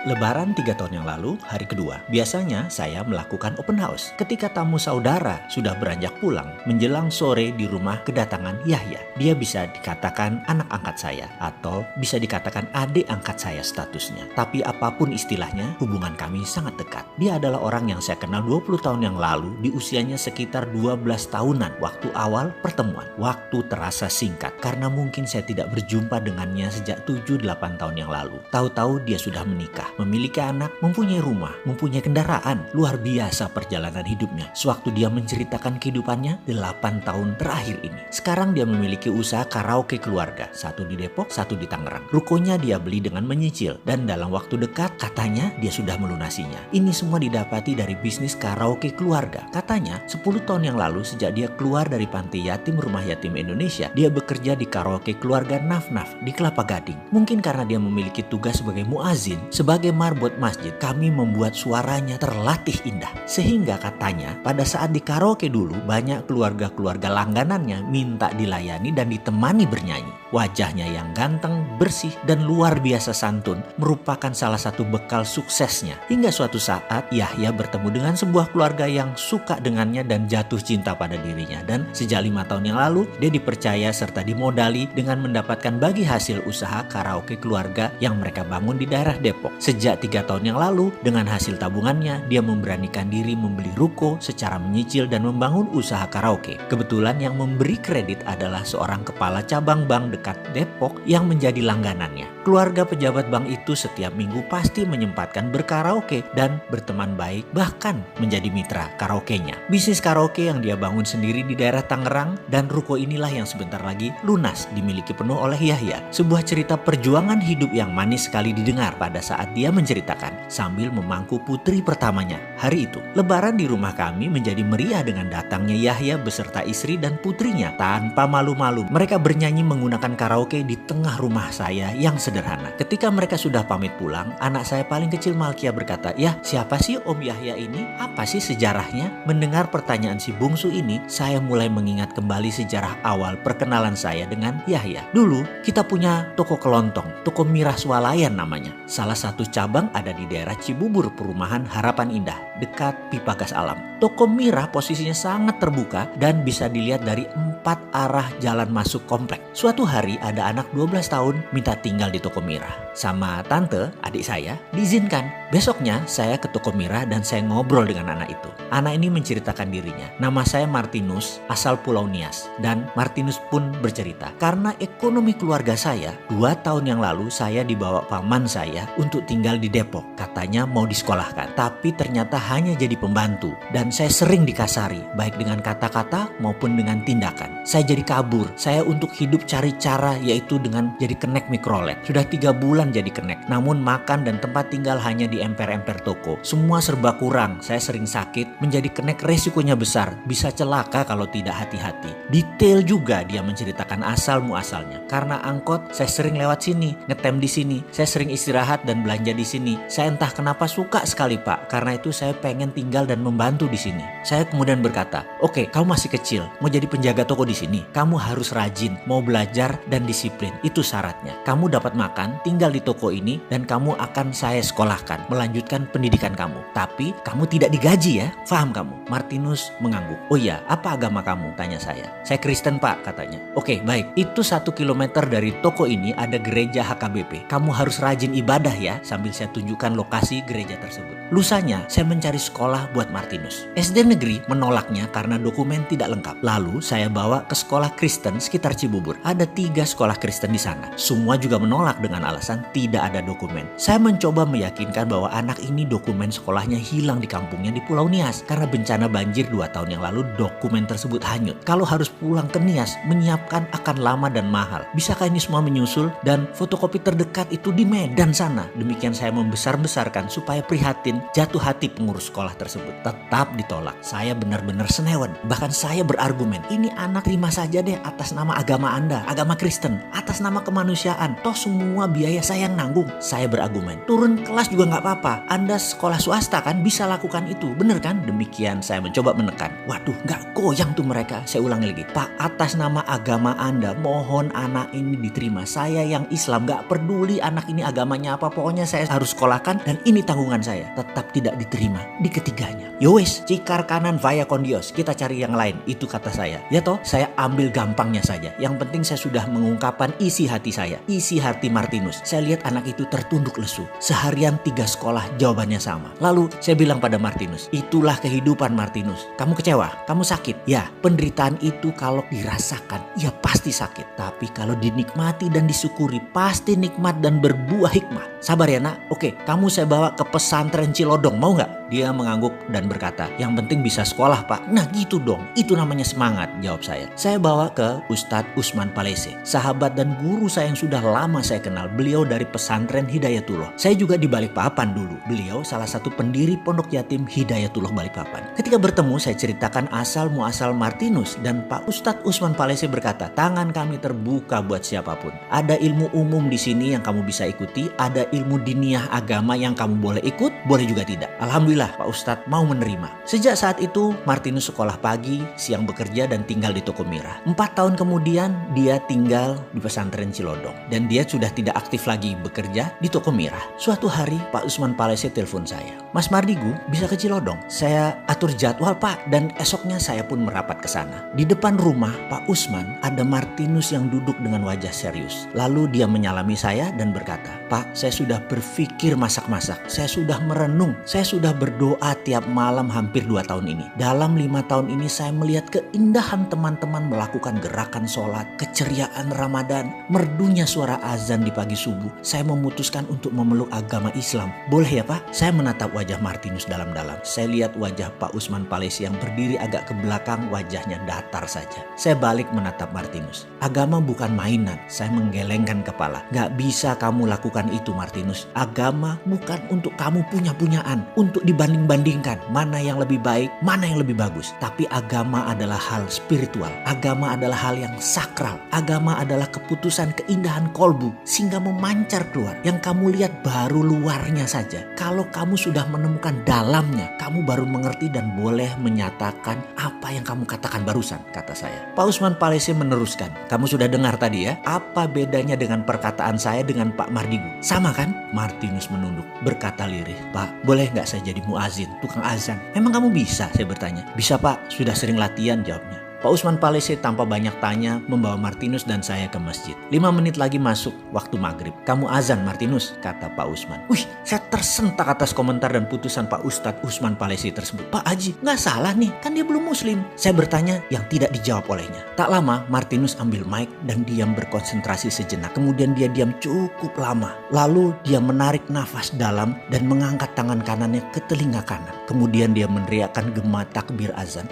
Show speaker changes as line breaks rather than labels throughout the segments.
Lebaran 3 tahun yang lalu, hari kedua, biasanya saya melakukan open house. Ketika tamu saudara sudah beranjak pulang, menjelang sore di rumah kedatangan Yahya. Dia bisa dikatakan anak angkat saya, atau bisa dikatakan adik angkat saya statusnya. Tapi apapun istilahnya, hubungan kami sangat dekat. Dia adalah orang yang saya kenal 20 tahun yang lalu, di usianya sekitar 12 tahunan, waktu awal pertemuan. Waktu terasa singkat, karena mungkin saya tidak berjumpa dengannya sejak 7-8 tahun yang lalu. Tahu-tahu dia sudah menikah, memiliki anak, mempunyai rumah, mempunyai kendaraan. Luar biasa perjalanan hidupnya. Sewaktu dia menceritakan kehidupannya 8 tahun terakhir ini. Sekarang dia memiliki usaha karaoke keluarga. Satu di Depok, satu di Tangerang. Rukonya dia beli dengan menyicil. Dan dalam waktu dekat katanya dia sudah melunasinya. Ini semua didapati dari bisnis karaoke keluarga. Katanya 10 tahun yang lalu sejak dia keluar dari panti yatim Rumah Yatim Indonesia, dia bekerja di karaoke keluarga Naf-Naf di Kelapa Gading. Mungkin karena dia memiliki tugas sebagai muazin, sebagai marbot masjid, kami membuat suaranya terlatih indah. Sehingga katanya pada saat di karaoke dulu banyak keluarga-keluarga langganannya minta dilayani dan ditemani bernyanyi. Wajahnya yang ganteng, bersih, dan luar biasa santun merupakan salah satu bekal suksesnya. Hingga suatu saat Yahya bertemu dengan sebuah keluarga yang suka dengannya dan jatuh cinta pada dirinya. Dan sejak 5 tahun yang lalu dia dipercaya serta dimodali dengan mendapatkan bagi hasil usaha karaoke keluarga yang mereka bangun di daerah Depok. Sejak 3 tahun yang lalu, dengan hasil tabungannya, dia memberanikan diri membeli ruko secara menyicil dan membangun usaha karaoke. Kebetulan yang memberi kredit adalah seorang kepala cabang bank dekat Depok yang menjadi langganannya. Keluarga pejabat bank itu setiap minggu pasti menyempatkan berkaraoke dan berteman baik, bahkan menjadi mitra karaoke-nya. Bisnis karaoke yang dia bangun sendiri di daerah Tangerang, dan ruko inilah yang sebentar lagi lunas dimiliki penuh oleh Yahya. Sebuah cerita perjuangan hidup yang manis sekali didengar pada saat dia menceritakan sambil memangku putri pertamanya. Hari itu, Lebaran di rumah kami menjadi meriah dengan datangnya Yahya beserta istri dan putrinya. Tanpa malu-malu, mereka bernyanyi menggunakan karaoke di tengah rumah saya yang sederhana. Ketika mereka sudah pamit pulang, anak saya paling kecil Malkia berkata, "Yah, siapa sih Om Yahya ini? Apa sih sejarahnya?" Mendengar pertanyaan si bungsu ini, saya mulai mengingat kembali sejarah awal perkenalan saya dengan Yahya. Dulu, kita punya toko kelontong, toko Mirah Swalayan namanya. Salah satu cabang ada di daerah Cibubur, Perumahan Harapan Indah, dekat pipa gas alam. Toko Mirah posisinya sangat terbuka dan bisa dilihat dari 4 arah jalan masuk komplek. Suatu hari ada anak 12 tahun minta tinggal di toko Mirah. Sama tante, adik saya, diizinkan. Besoknya saya ke toko Mirah dan saya ngobrol dengan anak itu. Anak ini menceritakan dirinya. Nama saya Martinus, asal Pulau Nias. Dan Martinus pun bercerita, karena ekonomi keluarga saya, 2 tahun yang lalu saya dibawa paman saya untuk tinggal di Depok. Katanya mau disekolahkan, tapi ternyata hanya jadi pembantu. Dan saya sering dikasari, baik dengan kata-kata maupun dengan tindakan. Saya jadi kabur. Saya untuk hidup cari cara, yaitu dengan jadi kenek mikrolet. Sudah 3 bulan jadi kenek, namun makan dan tempat tinggal hanya di emper-emper toko. Semua serba kurang. Saya sering sakit. Menjadi kenek resikonya besar, bisa celaka kalau tidak hati-hati. Detail juga dia menceritakan asal muasalnya. Karena angkot, saya sering lewat sini, ngetem di sini. Saya sering istirahat dan belanja di sini. Saya entah kenapa suka sekali Pak, karena itu saya pengen tinggal dan membantu di sini. Saya kemudian berkata, "Oke, kamu masih kecil, mau jadi penjaga toko di sini. Kamu harus rajin, mau belajar dan disiplin. Itu syaratnya. Kamu dapat makan, tinggal di toko ini, dan kamu akan saya sekolahkan, melanjutkan pendidikan kamu. Tapi kamu tidak digaji ya, paham kamu?" Martinus mengangguk. "Oh iya, apa agama kamu?" tanya saya. "Saya Kristen Pak," katanya. "Oke, baik. Itu 1 kilometer dari toko ini ada gereja HKBP. Kamu harus rajin ibadah ya," sambil saya tunjukkan lokasi gereja tersebut. Lusanya, saya mencari sekolah buat Martinus. SD negeri menolaknya karena dokumen tidak lengkap. Lalu saya bawa ke sekolah Kristen sekitar Cibubur. Ada 3 sekolah Kristen di sana. Semua juga menolak dengan alasan tidak ada dokumen. Saya mencoba meyakinkan bahwa anak ini dokumen sekolahnya hilang di kampungnya di Pulau Nias. Karena bencana banjir 2 tahun yang lalu, dokumen tersebut hanyut. Kalau harus pulang ke Nias, menyiapkan akan lama dan mahal. Bisakah ini semua menyusul? Dan fotokopi terdekat itu di Medan sana. Demikian saya membesar-besarkan supaya prihatin, jatuh hati pengurus sekolah tersebut. Tetap ditolak. Saya benar-benar senewan. Bahkan saya berargumen, "Ini anak terima saja deh atas nama agama Anda. Agama nama Kristen, atas nama kemanusiaan. Toh semua biaya saya yang nanggung. Saya berargumen, turun kelas juga nggak apa-apa. Anda sekolah swasta kan bisa lakukan itu, bener kan? Demikian saya mencoba menekan. Waduh, nggak goyang tuh mereka. Saya ulangi lagi, Pak, atas nama agama Anda, mohon anak ini diterima. Saya yang Islam, nggak peduli anak ini agamanya apa, pokoknya saya harus sekolahkan dan ini tanggungan saya. Tetap tidak diterima di ketiganya. Yowes, cikar kanan via kondios, kita cari yang lain, itu kata saya. Ya toh, saya ambil gampangnya saja. Yang penting saya sudah mengungkapkan isi hati saya, isi hati Martinus. Saya lihat anak itu tertunduk lesu. Seharian 3 sekolah jawabannya sama. Lalu saya bilang pada Martinus, itulah kehidupan Martinus. Kamu kecewa? Kamu sakit? Ya, penderitaan itu kalau dirasakan, ya pasti sakit. Tapi kalau dinikmati dan disyukuri, pasti nikmat dan berbuah hikmah. Sabar ya nak, oke, kamu saya bawa ke pesantren Cilodong, mau nggak? Dia mengangguk dan berkata, yang penting bisa sekolah pak. Nah gitu dong, itu namanya semangat, jawab saya. Saya bawa ke Ustadz Usman Palese, sahabat dan guru saya yang sudah lama saya kenal. Beliau dari pesantren Hidayatullah. Saya juga di Balikpapan dulu. Beliau salah satu pendiri pondok yatim Hidayatullah Balikpapan. Ketika bertemu saya ceritakan asal muasal Martinus dan Pak Ustadz Usman Palese berkata, tangan kami terbuka buat siapapun. Ada ilmu umum di sini yang kamu bisa ikuti, ada ilmu diniyah agama yang kamu boleh ikut, boleh juga tidak. Alhamdulillah Pak Ustadz mau menerima. Sejak saat itu Martinus sekolah pagi, siang bekerja dan tinggal di Toko Mirah. 4 tahun kemudian dia tinggal di pesantren Cilodong dan dia sudah tidak aktif lagi bekerja di Toko Mirah. Suatu hari Pak Usman Palese telepon saya, Mas Mardigu bisa ke Cilodong? Saya atur jadwal Pak, dan esoknya saya pun merapat ke sana. Di depan rumah Pak Usman ada Martinus yang duduk dengan wajah serius. Lalu dia menyalami saya dan berkata, Pak, saya sudah berpikir masak-masak, saya sudah merenung, saya sudah berdoa tiap malam hampir 2 tahun ini. Dalam 5 tahun ini saya melihat keindahan teman-teman melakukan gerakan sholat, keceriaan Ramadan, merdunya suara azan di pagi subuh. Saya memutuskan untuk memeluk agama Islam. Boleh ya Pak? Saya menatap wajah Martinus dalam-dalam. Saya lihat wajah Pak Usman Palese yang berdiri agak ke belakang, wajahnya datar saja. Saya balik menatap Martinus. Agama bukan mainan. Saya menggelengkan kepala. Gak bisa kamu lakukan itu Martinus. Agama bukan untuk kamu punya-punyaan, untuk dibanding-bandingkan mana yang lebih baik, mana yang lebih bagus. Tapi agama adalah hal spiritual. Agama adalah hal yang sakral. Agama adalah keputusan keindahan kolbu sehingga memancar keluar. Yang kamu lihat baru luarnya saja. Kalau kamu sudah menemukan dalamnya, kamu baru mengerti dan boleh menyatakan apa yang kamu katakan barusan, kata saya. Pak Usman Palese meneruskan, kamu sudah dengar tadi ya, apa bedanya dengan perkataan saya dengan Pak Mardigu? Sama kan? Martinus menunduk, berkata lirih, Pak, boleh nggak saya jadi muazin, tukang azan? Memang kamu bisa? Saya bertanya. Bisa Pak, sudah sering latihan, jawabnya. Pak Usman Palese tanpa banyak tanya membawa Martinus dan saya ke masjid. 5 menit lagi masuk waktu maghrib. Kamu azan Martinus, kata Pak Usman. Wih, saya tersentak atas komentar dan putusan Pak Ustadz Usman Palese tersebut. Pak Haji, nggak salah nih, kan dia belum muslim. Saya bertanya yang tidak dijawab olehnya. Tak lama Martinus ambil mic dan diam berkonsentrasi sejenak. Kemudian dia diam cukup lama. Lalu dia menarik nafas dalam dan mengangkat tangan kanannya ke telinga kanan. Kemudian dia meneriakkan gema takbir azan.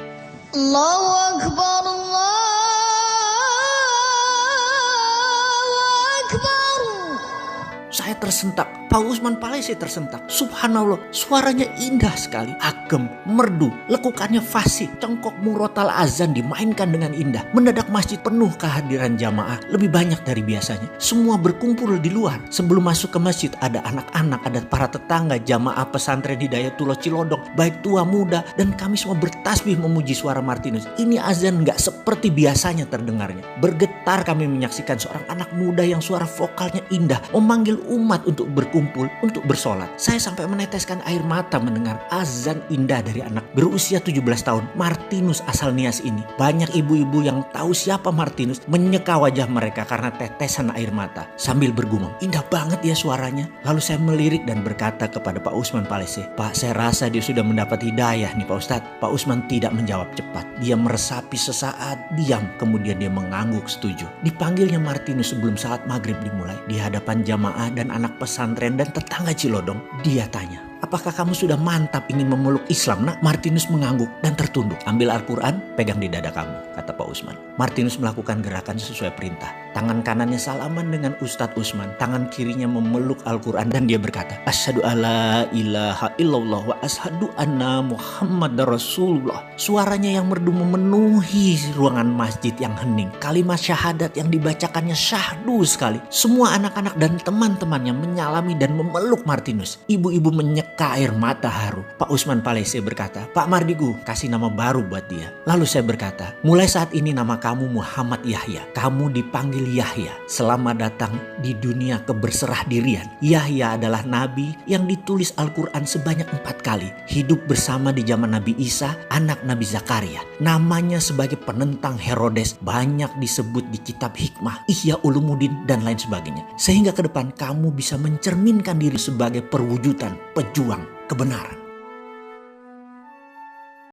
Allahu Akbar, Allahu Akbar. Saya tersentak, Pak Usman Palese tersentak. Subhanallah, suaranya indah sekali, agem, merdu, lekukannya fasih, cengkok murotal azan dimainkan dengan indah. Mendadak masjid penuh kehadiran jamaah, lebih banyak dari biasanya. Semua berkumpul di luar. Sebelum masuk ke masjid ada anak-anak, ada para tetangga, jamaah pesantren Hidayatullah Cilodong, baik tua muda, dan kami semua bertasbih memuji suara Martinus. Ini azan gak seperti biasanya terdengarnya. Bergetar kami menyaksikan seorang anak muda yang suara vokalnya indah, memanggil umat untuk berkumpul, untuk bersolat. Saya sampai meneteskan air mata mendengar azan indah dari anak berusia 17 tahun, Martinus asal Nias ini. Banyak ibu-ibu yang tahu siapa Martinus menyeka wajah mereka karena tetesan air mata sambil bergumam, indah banget ya suaranya. Lalu saya melirik dan berkata kepada Pak Usman Palese, Pak, saya rasa dia sudah mendapat hidayah nih Pak Ustadz. Pak Usman tidak menjawab cepat. Dia meresapi sesaat, diam, kemudian dia mengangguk setuju. Dipanggilnya Martinus sebelum saat maghrib dimulai. Di hadapan jamaah dan anak pesantren dan tetangga Cilodong, dia tanya, Apakah kamu sudah mantap ingin memeluk Islam, nak? Martinus mengangguk dan tertunduk. Ambil Al-Quran, pegang di dada kamu, kata Pak Usman. Martinus melakukan gerakan sesuai perintah. Tangan kanannya salaman dengan Ustadz Usman. Tangan kirinya memeluk Al-Quran dan dia berkata, Asyhadu alla ilaha illallah wa asyhadu anna Muhammad Rasulullah. Suaranya yang merdu memenuhi ruangan masjid yang hening. Kalimat syahadat yang dibacakannya syahdu sekali. Semua anak-anak dan teman-temannya menyalami dan memeluk Martinus. Ibu-ibu menyeka air mata haru. Pak Usman Palese berkata, Pak Mardigu, kasih nama baru buat dia. Lalu saya berkata, mulai saat ini nama kamu Muhammad Yahya. Kamu dipanggil Yahya. Selamat datang di dunia keberserah dirian. Yahya adalah nabi yang ditulis Al-Quran sebanyak 4 kali. Hidup bersama di zaman Nabi Isa, anak Nabi Zakaria. Namanya sebagai penentang Herodes banyak disebut di kitab hikmah, Ihya Ulumuddin dan lain sebagainya. Sehingga ke depan kamu bisa mencerminkan diri sebagai perwujudan pejuang kebenaran.